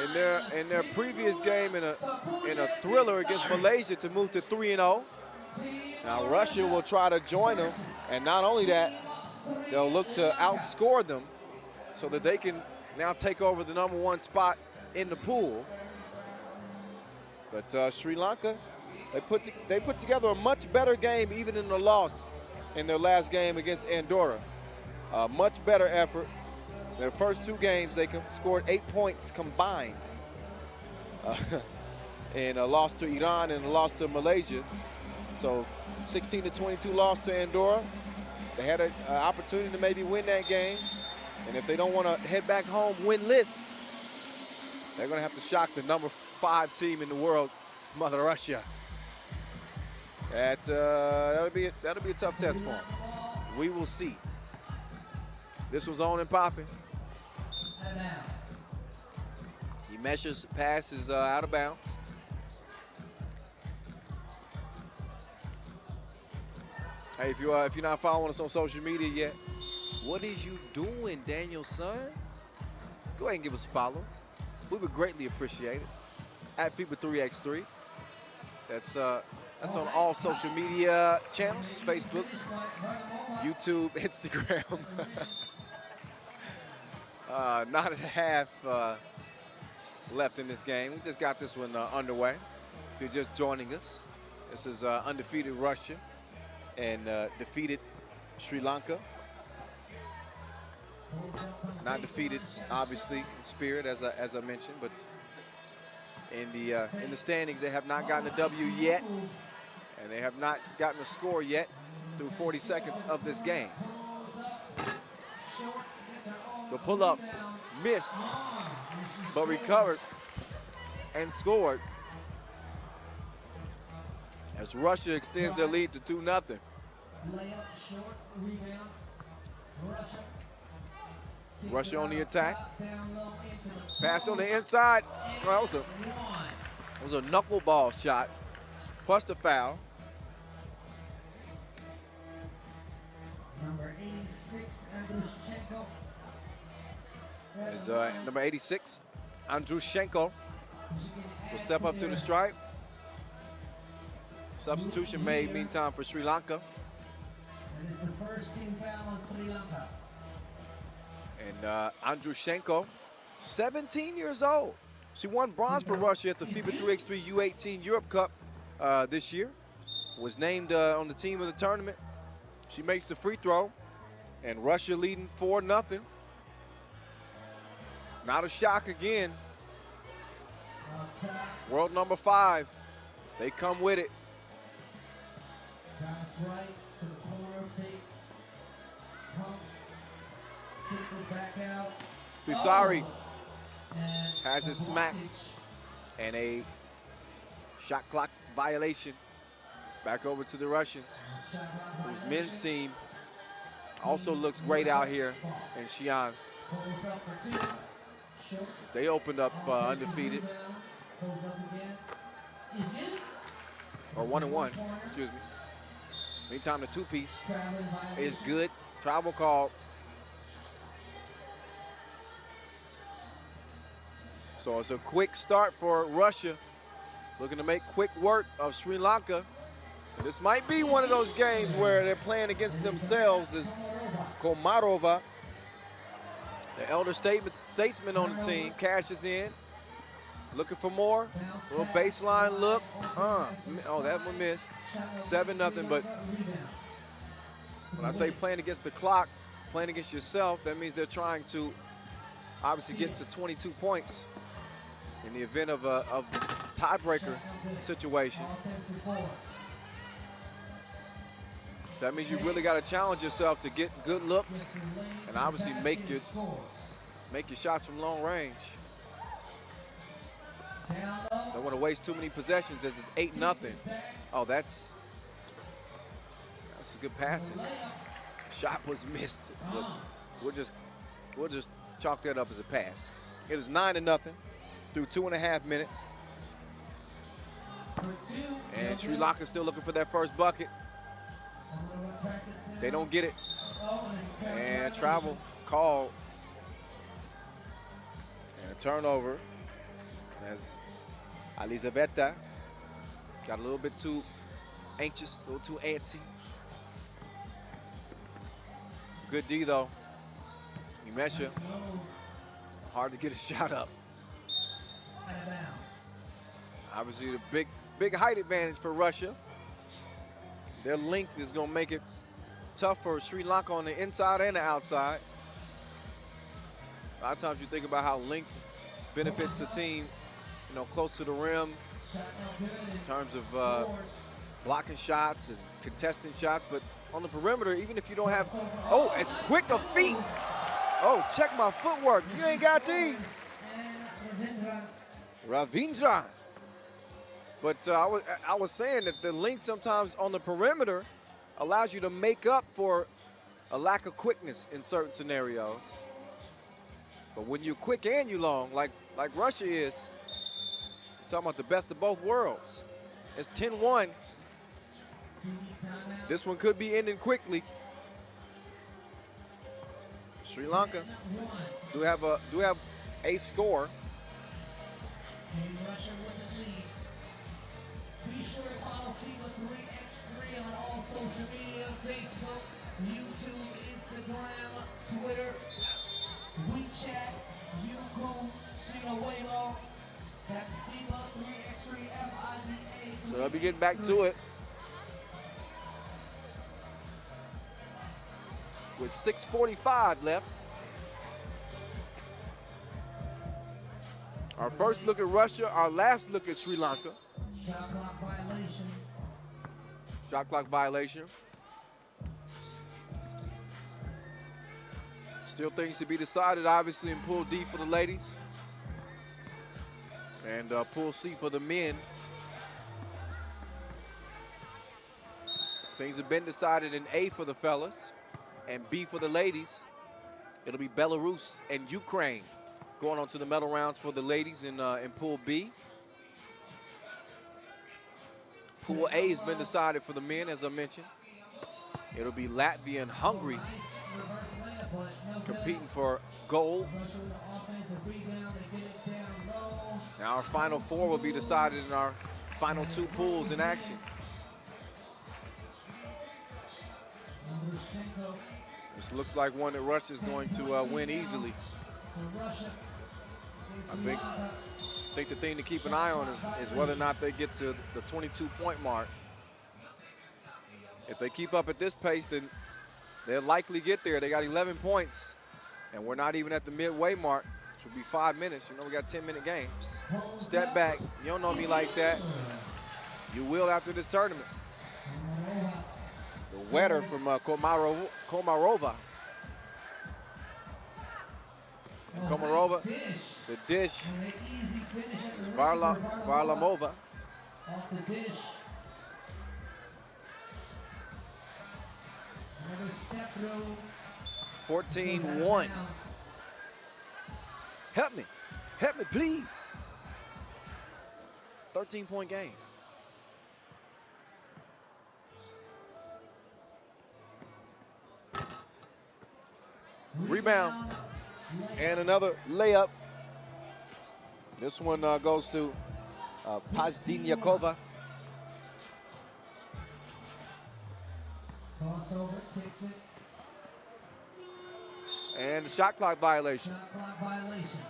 in their previous game in a thriller against Malaysia to move to 3-0. Now Russia will try to join them, and not only that, they'll look to outscore them so that they can now take over the #1 spot in the pool. But Sri Lanka, they put together a much better game even in the loss in their last game against Andorra. Much better effort. Their first 2 games, they scored 8 points combined in a loss to Iran and a loss to Malaysia. So 16-22 loss to Andorra. They had an opportunity to maybe win that game. And if they don't want to head back home winless, they're going to have to shock the #5 team in the world, Mother Russia. That'll be a tough test for them. We will see. This was on and popping. He measures, passes out of bounds. Hey, if you're not following us on social media yet, what is you doing, Daniel, son? Go ahead and give us a follow. We would greatly appreciate it. At FIBA 3x3. That's on all social media channels: Facebook, YouTube, Instagram. 9.5 left in this game. We just got this one underway. If you're just joining us, this is undefeated Russia and defeated Sri Lanka. Not defeated, obviously, in spirit, as I mentioned, but in the standings, they have not gotten a W yet, and they have not gotten a score yet through 40 seconds of this game. The pull-up missed, but recovered and scored as Russia extends their lead to 2-0. Russia on the attack. Pass on the inside. Well, that was a knuckleball shot, plus the foul. Number 86, Andrushchenko. Is number 86, Andrushchenko, will step up to the stripe. Substitution made meantime for Sri Lanka. That is the first team foul on Sri Lanka. And Andrushchenko, 17 years old. She won bronze for Russia at the FIBA 3x3 U23 World Cup this year. Was named on the team of the tournament. She makes the free throw, and Russia leading 4-0. Not a shock again. World #5. They come with it. Bounce right to the corner, fakes, pumps, kicks it back out. Dusari And has it smacked, and a shot clock violation. Back over to the Russians, whose men's team also looks great out here in XI'AN. They opened up undefeated, or 1-1, excuse me. Meantime, the 2-piece is good. Travel call. So it's a quick start for Russia, looking to make quick work of Sri Lanka. And this might be one of those games where they're playing against themselves as Komarova, the elder statesman on the team, cashes in, looking for more. Little baseline look. Oh, that one missed. 7-0, but when I say playing against the clock, playing against yourself, that means they're trying to obviously get to 22 points in the event of a tiebreaker situation. That means you really got to challenge yourself to get good looks and obviously make your shots from long range. Don't want to waste too many possessions as it's 8-0. Oh, that's a good passing. Shot was missed, but we'll just chalk that up as a pass. It is 9-0 through 2.5 minutes. And Sri Lanka still looking for that first bucket. They don't get it. And a travel call. And a turnover As XI'AN got a little bit too anxious, a little too antsy. Good D though. Umesha, hard to get a shot up. Obviously the big height advantage for Russia. Their length is gonna make it tough for Sri Lanka on the inside and the outside. A lot of times you think about how length benefits a team, you know, close to the rim in terms of blocking shots and contesting shots, but on the perimeter, even if you don't have, oh, it's quick of feet. Oh, check my footwork. You ain't got these. Ravindra. But I was saying that the length sometimes on the perimeter allows you to make up for a lack of quickness in certain scenarios. But when you're quick and you long, like Russia is, you're talking about the best of both worlds. It's 10-1. This one could be ending quickly. Sri Lanka do have a score. Russia with the lead. Be sure to follow FIBA 3x3 on all social media, Facebook, YouTube, Instagram, Twitter, WeChat, Youku, Sino. That's FIBA 3x3 FIBA. So they'll be getting back to it. With 6:45 left. Our first look at Russia, our last look at Sri Lanka. Shot clock violation. Shot clock violation. Still things to be decided, obviously, in Pool D for the ladies. And Pool C for the men. Things have been decided in A for the fellas and B for the ladies. It'll be Belarus and Ukraine going on to the medal rounds for the ladies in Pool B. Pool A has been decided for the men, as I mentioned. It'll be Latvia and Hungary competing for gold. Now our final four will be decided in our final two pools in action. This looks like one that Russia is going to win easily. I think the thing to keep an eye on is whether or not they get to the 22-point mark. If they keep up at this pace, then they'll likely get there. They got 11 points, and we're not even at the midway mark, which will be 5 minutes. You know, we got 10-minute games. Step back. You don't know me like that. You will after this tournament. The wetter from Komarova. And Komarova, the dish, Varlamova. 14-1. Help me, please. 13-point game. Rebound and another layup. This one goes to Pazdinyakova. Crossover, kicks it. And the shot clock violation. Shot clock violation.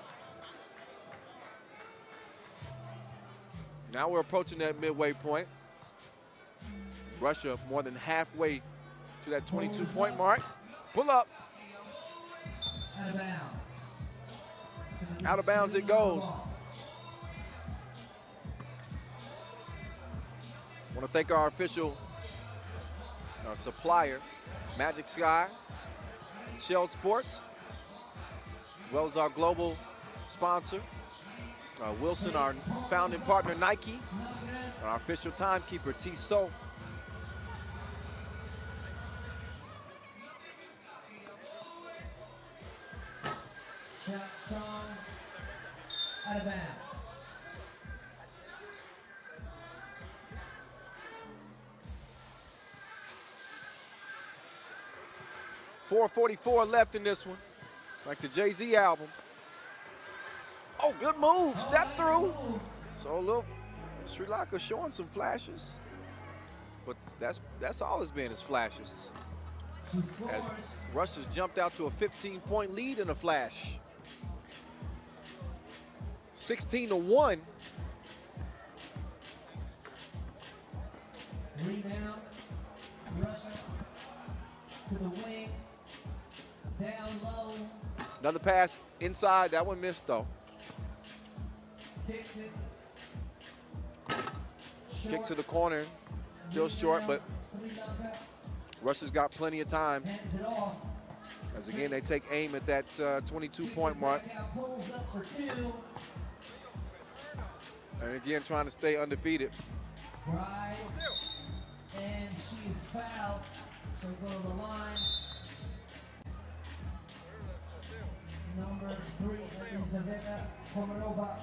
Now we're approaching that midway point. Russia more than halfway to that 22-point mark. Pull up. Out of bounds. Out of bounds it goes. I want to thank our official supplier, Magic Sky, Shell Sports, as well as our global sponsor, Wilson, our founding partner, Nike, and our official timekeeper, Tissot. Shot strong. Out of bounds. 4:44 left in this one, like the Jay-Z album. Oh, good move, step through. So a little Sri Lanka showing some flashes, but that's all it's been is flashes. As Russia's jumped out to a 15-point lead in a flash. 16-1. Rebound. Russia to the wing. Down low. Another pass inside. That one missed though. Kicks it. Kick to the corner. Still short, but Russia's got plenty of time. Hands it off. As again, they take aim at that 22-point mark. Pulls up for two. And again, trying to stay undefeated. Drives. And she is fouled. So go to the line. Number 3, Elizaveta Komarova.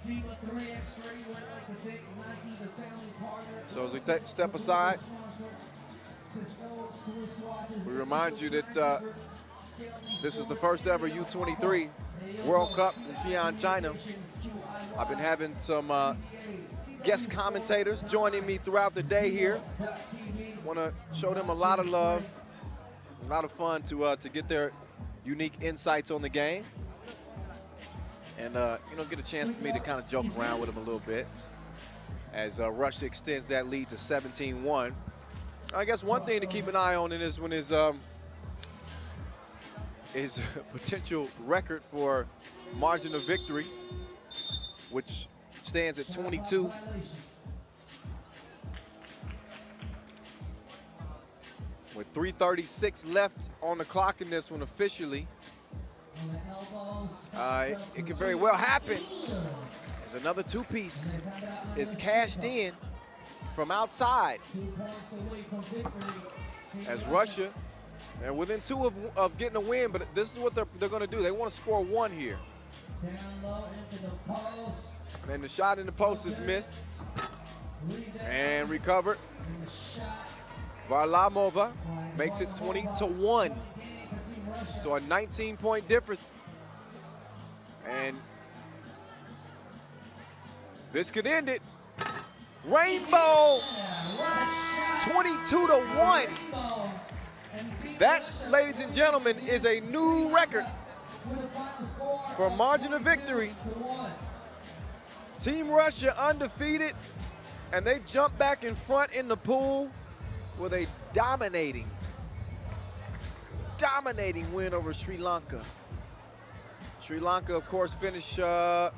FIBA 3x3 went like a big Nike, the family partner. So as we step aside, we remind you that this is the first ever U23 World Cup from XI'AN, China. I've been having some guest commentators joining me throughout the day here. Want to show them a lot of love, a lot of fun to get their unique insights on the game. And, you know, get a chance for me to kind of joke around with them a little bit as Russia extends that lead to 17-1. I guess one thing to keep an eye on in this one is potential record for margin of victory, which stands at 22. With 3:36 left on the clock in this one officially. It could very well happen as another two-piece is cashed in from outside. As Russia, they're within 2 of getting a win, but this is what they're going to do. They want to score 1 here. And the shot in the post is missed and recovered. Varlamova makes it 20-1. So a 19-point difference. And this could end it. Rainbow, 22-1. That, ladies and gentlemen, is a new record for margin of victory. Team Russia undefeated, and they jump back in front in the pool with a dominating win over Sri Lanka. Sri Lanka, of course, finished 0-4.